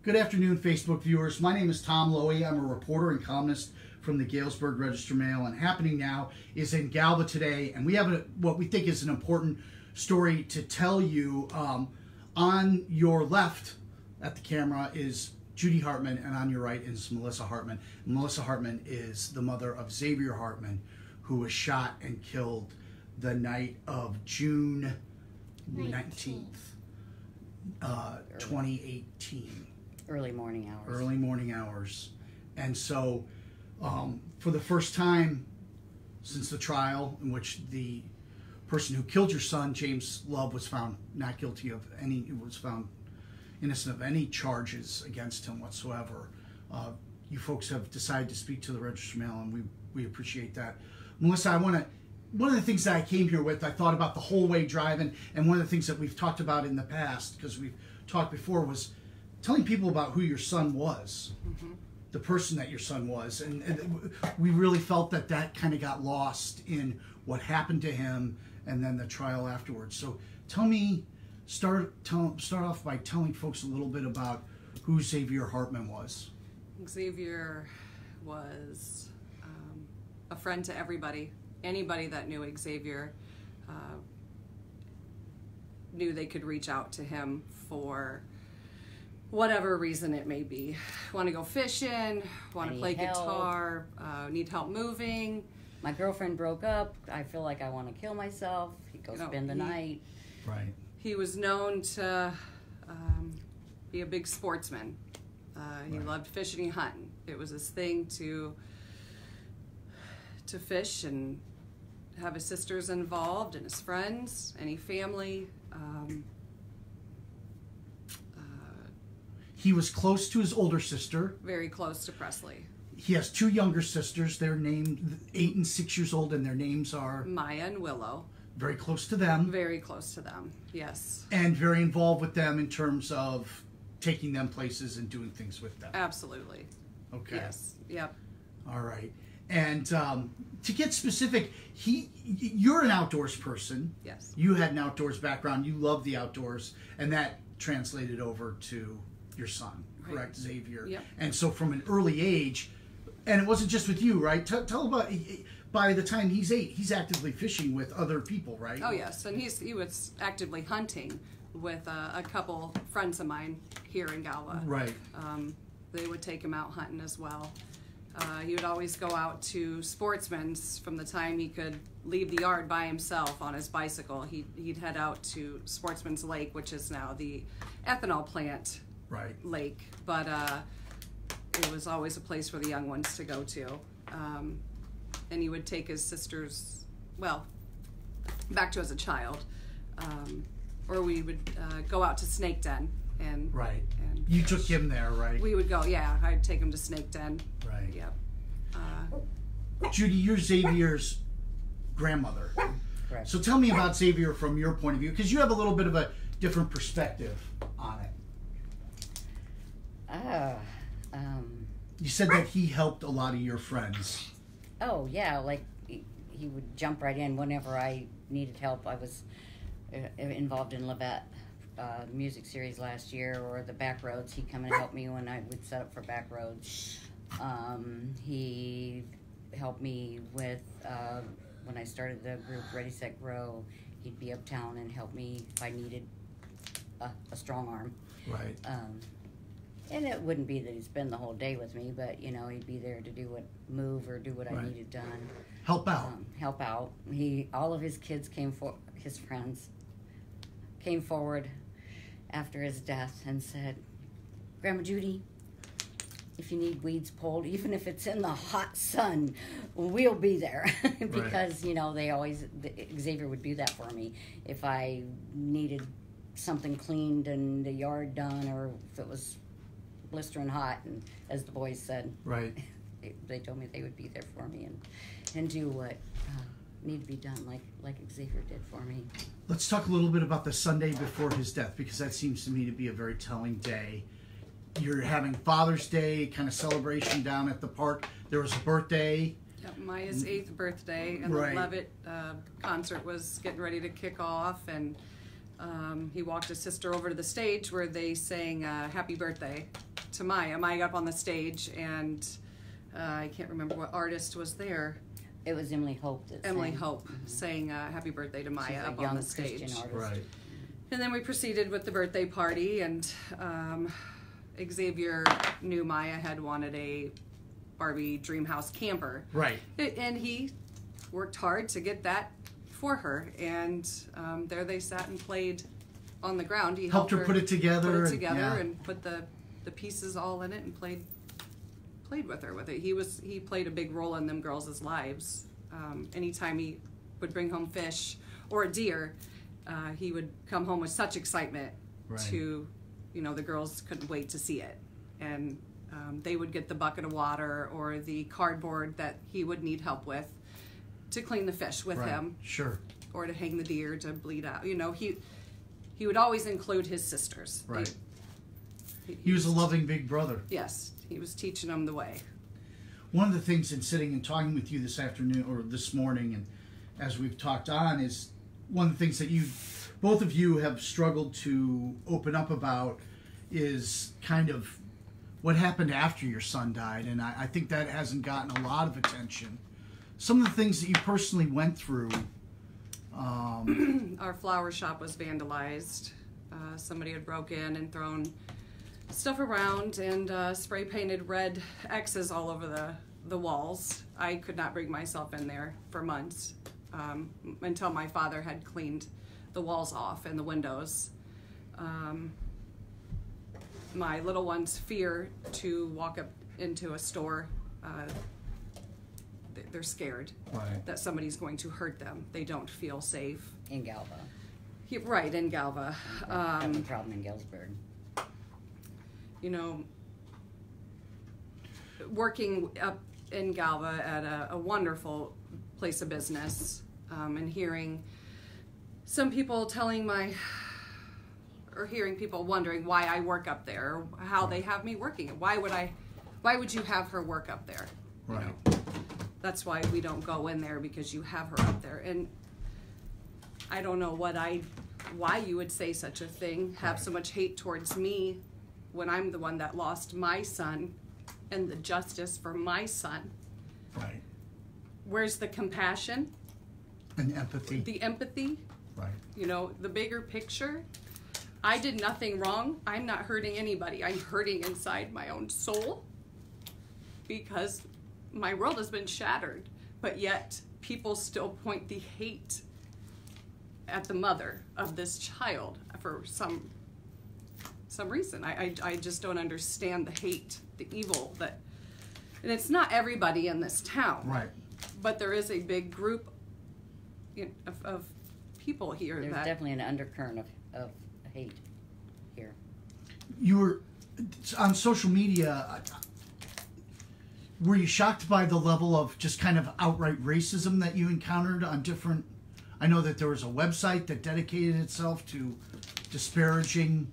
Good afternoon, Facebook viewers. My name is Tom Lowy. I'm a reporter and columnist from the Galesburg Register-Mail, and happening now is in Galva today, and we have what we think is an important story to tell you. On your left at the camera is Judy Hartman, and on your right is Melissa Hartman. Melissa Hartman is the mother of Xavier Hartman, who was shot and killed the night of June 19th, 2018. Early morning hours. Early morning hours. And so, for the first time since the trial in which the person who killed your son, James Love, was found not guilty of any, was found innocent of any charges against him whatsoever, you folks have decided to speak to the Register-Mail, and we appreciate that. Melissa, one of the things that I came here with, I thought about the whole way driving, and one of the things that we've talked about in the past, because we've talked before, was telling people about who your son was, the person that your son was, and we really felt that that kind of got lost in what happened to him and then the trial afterwards. So start off by telling folks a little bit about who Xavier Hartman was. Xavier was a friend to everybody. Anybody that knew Xavier knew they could reach out to him for whatever reason it may be. Want to go fishing, want to play guitar, need help moving. My girlfriend broke up, I feel like I want to kill myself. He'd go spend the night. Right. He was known to be a big sportsman. He loved fishing and hunting. It was his thing to fish and have his sisters involved and his friends, any family. He was close to his older sister. Very close to Presley. He has two younger sisters. They're named 8 and 6 years old, and their names are Maya and Willow. Very close to them. Very close to them, yes. And very involved with them in terms of taking them places and doing things with them. Absolutely. Okay. Yes. Yep. All right. And to get specific, you're an outdoors person. Yes. You had an outdoors background. You love the outdoors, and that translated over to your son, correct, Xavier? Yep. And so from an early age, and it wasn't just with you, right? Tell about, by the time he's 8, he's actively fishing with other people, right? Oh, yes. And he was actively hunting with a couple friends of mine here in Galva. Right. They would take him out hunting as well. He would always go out to Sportsman's from the time he could leave the yard by himself on his bicycle. He'd head out to Sportsman's Lake, which is now the ethanol plant lake. But it was always a place for the young ones to go to. And he would take his sisters, well, back to as a child. Or we would go out to Snake Den. And you took him there, right? We would go, yeah. I'd take him to Snake Den. Right. Yep. Judy, you're Xavier's grandmother. Correct. So tell me about Xavier from your point of view, because you have a little bit of a different perspective on it. You said that he helped a lot of your friends. Oh, yeah, like he would jump right in whenever I needed help. I was involved in Levette music series last year, or the back roads. He'd come and help me when I would set up for back roads. He helped me with when I started the group Ready Set Grow. He'd be uptown and help me if I needed a strong arm. Right. And it wouldn't be that he'd spend the whole day with me, but he'd be there to do move or do what I needed done. Help out. Help out. All of his kids his friends came forward after his death and said, "Grandma Judy, if you need weeds pulled, even if it's in the hot sun, we'll be there." Because, Xavier would do that for me. If I needed something cleaned and the yard done, or if it was blistering hot, and as the boys said, they told me they would be there for me and do what needed to be done, like Xavier did for me. Let's talk a little bit about the Sunday before his death, because that seems to me to be a very telling day. You're having Father's Day kind of celebration down at the park. There was a birthday. Yep, Maya's 8th birthday, and the Levitt concert was getting ready to kick off, and he walked his sister over to the stage where they sang Happy Birthday. to Maya. Maya got up on the stage, and I can't remember what artist was there. It was Emily Hope. Emily Hope sang "Happy Birthday" to Maya up on the stage. Christian artist. Right. And then we proceeded with the birthday party, and Xavier knew Maya had wanted a Barbie Dreamhouse camper. Right. And he worked hard to get that for her, and there they sat and played on the ground. He helped her put it together. And put the pieces all in it and played with her with it. He played a big role in them girls' lives. Anytime he would bring home fish or a deer, he would come home with such excitement to, the girls couldn't wait to see it. And they would get the bucket of water or the cardboard that he would need help with to clean the fish with him. Sure. Or to hang the deer to bleed out. He would always include his sisters. Right. He was a loving big brother. Yes, he was teaching them the way. One of the things in sitting and talking with you this afternoon or this morning, and as we've talked on, is one of the things that both of you have struggled to open up about is kind of what happened after your son died, and I think that hasn't gotten a lot of attention. Some of the things that you personally went through. Our flower shop was vandalized. Somebody had broke in and thrown stuff around and spray painted red X's all over the walls. I could not bring myself in there for months until my father had cleaned the walls off and the windows. My little ones fear to walk up into a store. They're scared that somebody's going to hurt them. They don't feel safe. In Galva. Right, in Galva. Having a problem in Galesburg. Working up in Galva at a wonderful place of business, and hearing some people hearing people wondering why I work up there, or how they have me working. Why would you have her work up there? Right. That's why we don't go in there, because you have her up there. And I don't know why you would say such a thing, have so much hate towards me when I'm the one that lost my son and the justice for my son. Right. Where's the compassion? And empathy. The empathy. Right. The bigger picture. I did nothing wrong. I'm not hurting anybody. I'm hurting inside my own soul because my world has been shattered, but yet people still point the hate at the mother of this child for some reason. I just don't understand the hate, the evil and it's not everybody in this town. Right. But there is a big group of people here. There's definitely an undercurrent of hate here. You were on social media. Were you shocked by the level of just kind of outright racism that you encountered on different... I know that there was a website that dedicated itself to disparaging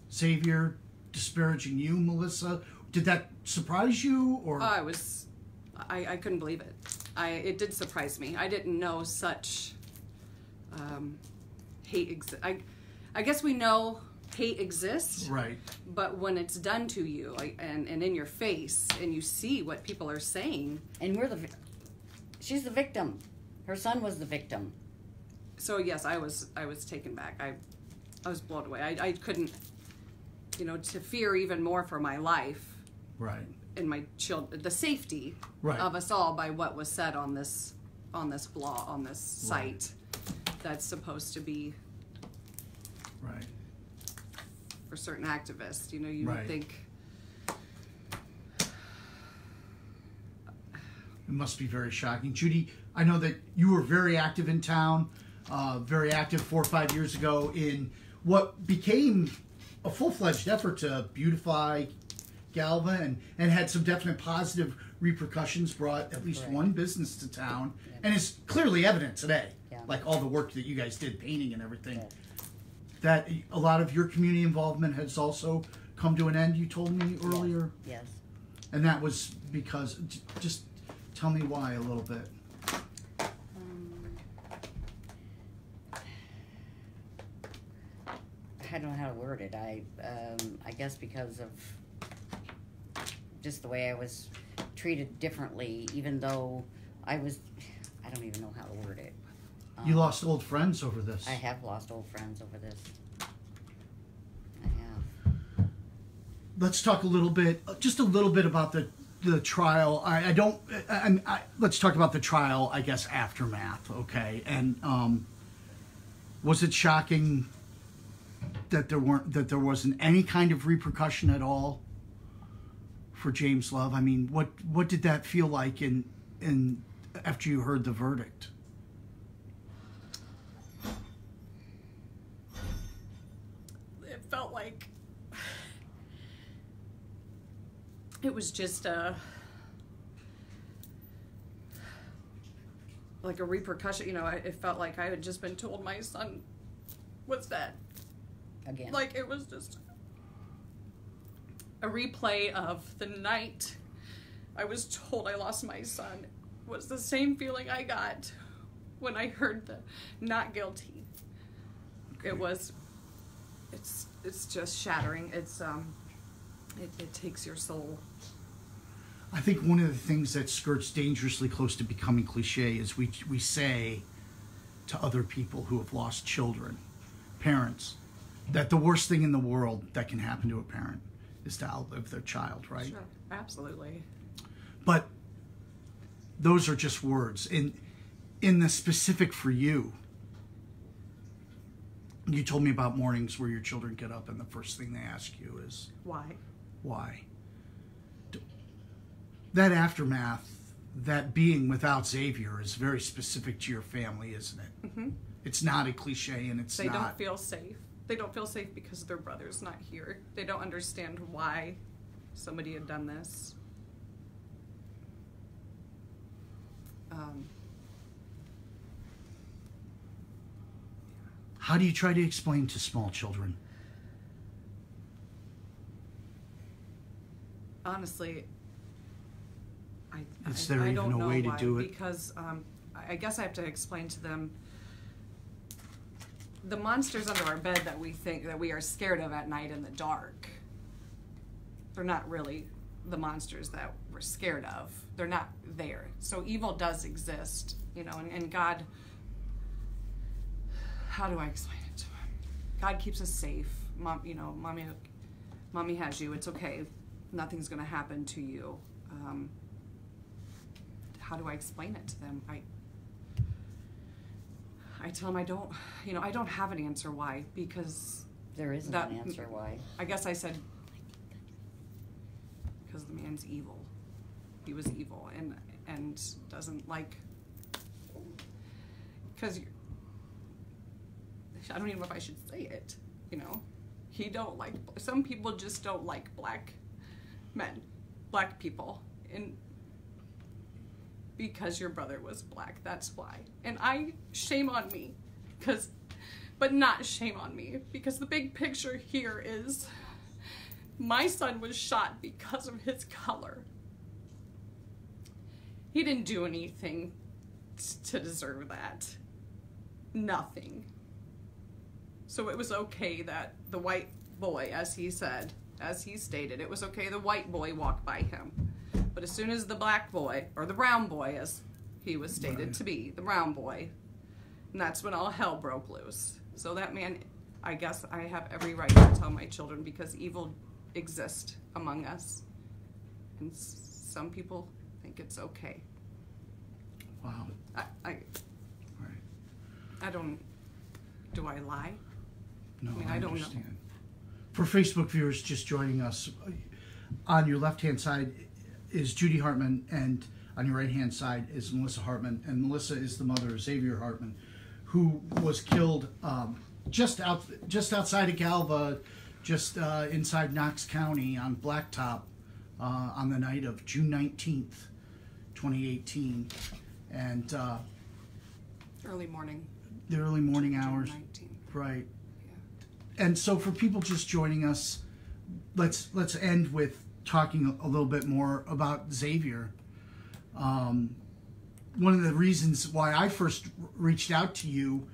Xavier, disparaging you, Melissa. Did that surprise you? Or I couldn't believe it. It did surprise me. I didn't know such hate I guess we know hate exists, right? But when it's done to you and in your face, and you see what people are saying, and she's the victim. Her son was the victim. So yes, I was taken back. I was blown away. I couldn't, to fear even more for my life, right? And my children, the safety right. of us all by what was said on this blog, on this site, that's supposed to be right. For certain activists, you right. would think. It must be very shocking. Judy, I know that you were very active in town, very active 4 or 5 years ago in what became a full-fledged effort to beautify Galva and had some definite positive repercussions, brought at least one business to town, and it's clearly evident today, like all the work that you guys did, painting and everything. That a lot of your community involvement has also come to an end, you told me earlier? Yes. And that was because, just tell me why a little bit. I don't know how to word it. I guess because of just the way I was treated differently, even though I don't even know how to word it. You lost old friends over this. I have lost old friends over this. I have. Let's talk just a little bit about the trial. Let's talk about the trial, I guess, aftermath, okay? And was it shocking that there wasn't any kind of repercussion at all for James Love? I mean, what did that feel like in after you heard the verdict? It felt like it was just like a repercussion. You know, it felt like I had just been told my son was dead. Again. Like it was just a replay of the night I was told I lost my son. Was the same feeling I got when I heard the not guilty. Okay. It's just shattering. It takes your soul. I think one of the things that skirts dangerously close to becoming cliche is we say to other people who have lost children, parents, that the worst thing in the world that can happen to a parent is to outlive their child, right? Sure, absolutely. But those are just words. In the specific for you, you told me about mornings where your children get up and the first thing they ask you is, Why? why? That aftermath, that being without Xavier is very specific to your family, isn't it? Mm-hmm. It's not a cliche, and They don't feel safe. They don't feel safe because their brother's not here. They don't understand why somebody had done this. How do you try to explain to small children? Honestly, Is there I even don't a know way to why, do it? because I guess I have to explain to them the monsters under our bed that we think that we are scared of at night in the dark. They're not really the monsters that we're scared of. They're not there. So evil does exist, you know, and God, how do I explain it to him? God keeps us safe. Mom, you know, mommy has you. It's okay. Nothing's going to happen to you. How do I explain it to them? I tell them I don't have an answer why, because There isn't an answer why. I guess I said because the man's evil. He was evil and doesn't like, because I don't even know if I should say it, you know. He don't like, some people just don't like black men, black people, and because your brother was black, that's why. And shame on me, but not shame on me, because the big picture here is my son was shot because of his color. He didn't do anything to deserve that. Nothing. So it was okay that the white boy, as he stated, it was okay the white boy walked by him. But as soon as the black boy, or the brown boy as he was stated to be, the brown boy, and that's when all hell broke loose. So that man, I guess I have every right to tell my children, because evil exists among us. And some people think it's okay. Wow. I don't, do I lie? No, I mean, I don't know. understand. For Facebook viewers just joining us, on your left-hand side is Judy Hartman, and on your right-hand side is Melissa Hartman. And Melissa is the mother of Xavier Hartman, who was killed just outside of Galva, just inside Knox County on Blacktop on the night of June 19th, 2018. And Early morning. the early morning June hours. 19th. Right. Yeah. And so for people just joining us, let's end with talking a little bit more about Xavier. One of the reasons why I first reached out to you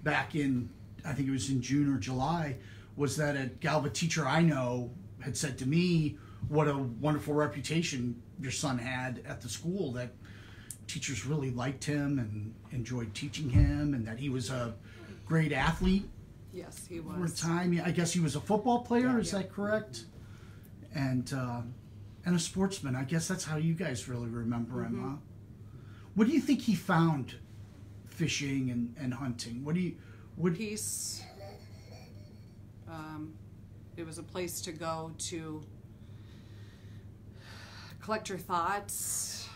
back in, I think it was in June or July, was that a Galva teacher I know had said to me, what a wonderful reputation your son had at the school, that teachers really liked him and enjoyed teaching him, and that he was a great athlete. Yes, he For a was. time, I guess he was a football player. Yeah. Is that correct? And a sportsman. I guess that's how you guys really remember him, huh? What do you think he found fishing and hunting? Peace. It was a place to go to collect your thoughts,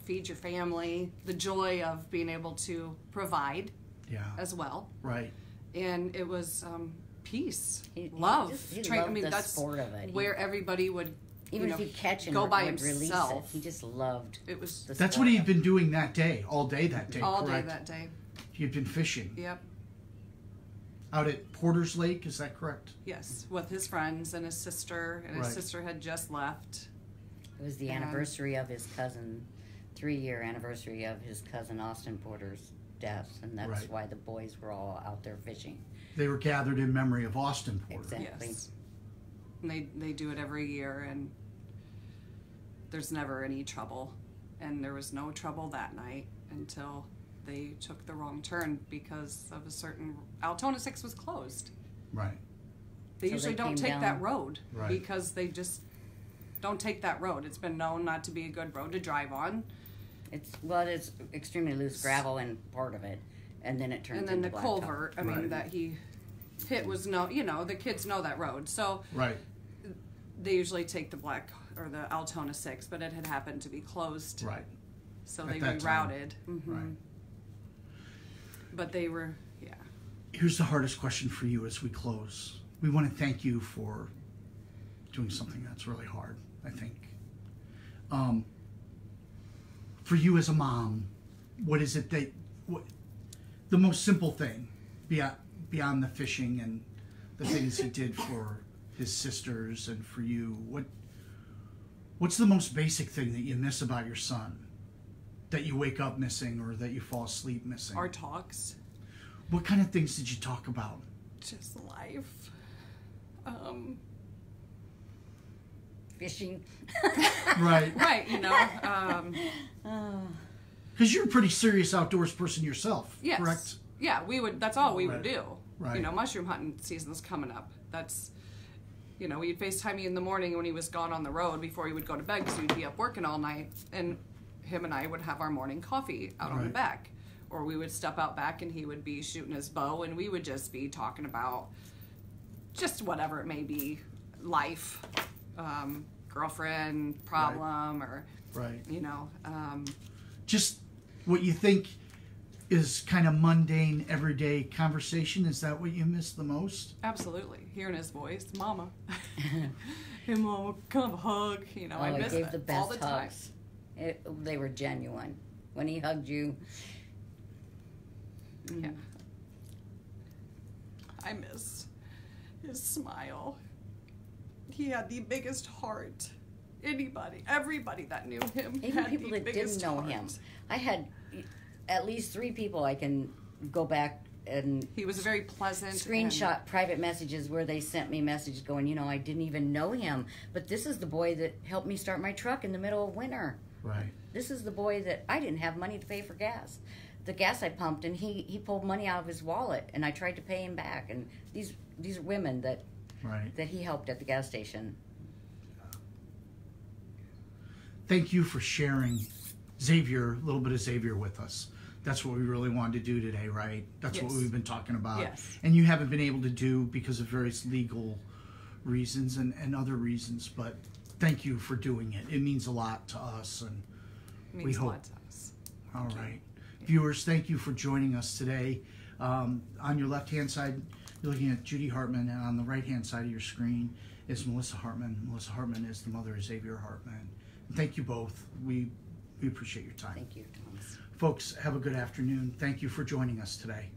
feed your family, the joy of being able to provide as well. Right. And it was peace, He love. loved the sport of it. Where everybody would, Even if he'd catch and go by would release it, himself. he just loved. It was the That's sport what he'd of been doing that day, all day that day, all correct? day that day. He had been fishing. Yep. Out at Porter's Lake, is that correct? Yes, with his friends and his sister, and his Right. sister had just left. It was the And- anniversary of his cousin, 3-year anniversary of his cousin Austin Porter's death, and that's Right. why the boys were all out there fishing. They were gathered in memory of Austin Porter. Exactly. Yes. And they do it every year, and there's never any trouble. And there was no trouble that night until they took the wrong turn because of a certain... Altona 6 was closed. Right. They So usually they don't came take down. that road Right. because they just don't take that road. It's been known not to be a good road to drive on. It's extremely loose gravel in part of it, and then it turns And then into the blacktop. culvert, Right. that he hit was the kids know that road. So Right. they usually take the the Altona 6, but it had happened to be closed. Right. So At they that time. rerouted. Right. But they were, Here's the hardest question for you as we close. We want to thank you for doing something that's really hard, I think. For you as a mom, what is it the most simple thing beyond the fishing and the things he did for his sisters and for you, what's the most basic thing that you miss about your son, that you wake up missing or that you fall asleep missing? our talks, What kind of things did you talk about? just life. Fishing. Right. Right, Because you're a pretty serious outdoors person yourself, yes. correct? Yeah, that's all we would Right. do. Right. Mushroom hunting season's coming up. That's, we'd FaceTime me in the morning when he was gone on the road before he would go to bed because he'd be up working all night. And him and I would have our morning coffee out on the Right. back. Or we would step out back and he would be shooting his bow and we would just be talking about just whatever it may be, life, girlfriend problem, or, Right. just What you think is kind of mundane, everyday conversation. Is that what you miss the most? absolutely hearing his voice, Mama. Hey, Mama, come have a hug. I He miss gave that the best all the time. hugs. They were genuine. When he hugged you, Yeah. I miss his smile. He had the biggest heart. Everybody that knew him even had people the that biggest didn't know heart. him. I had at least 3 people I can go back and He was very pleasant. screenshot private messages where they sent me messages going, I didn't even know him, but this is the boy that helped me start my truck in the middle of winter. Right. This is the boy that I didn't have money to pay for gas. The gas I pumped, and he pulled money out of his wallet, and I tried to pay him back. And these are women that Right. he helped at the gas station. Thank you for sharing Xavier, a little bit of Xavier with us. That's what we really wanted to do today, right? That's what Yes. we've been talking about. Yes. And you haven't been able to do because of various legal reasons and other reasons, but thank you for doing it. It means a lot to us, and It means we a hope. lot to us. All right. Viewers, thank you for joining us today. On your left-hand side, you're looking at Judy Hartman, and on the right-hand side of your screen is Melissa Hartman. Melissa Hartman is the mother of Xavier Hartman. And thank you both. We appreciate your time. Thank you, Thomas. Folks, have a good afternoon. Thank you for joining us today.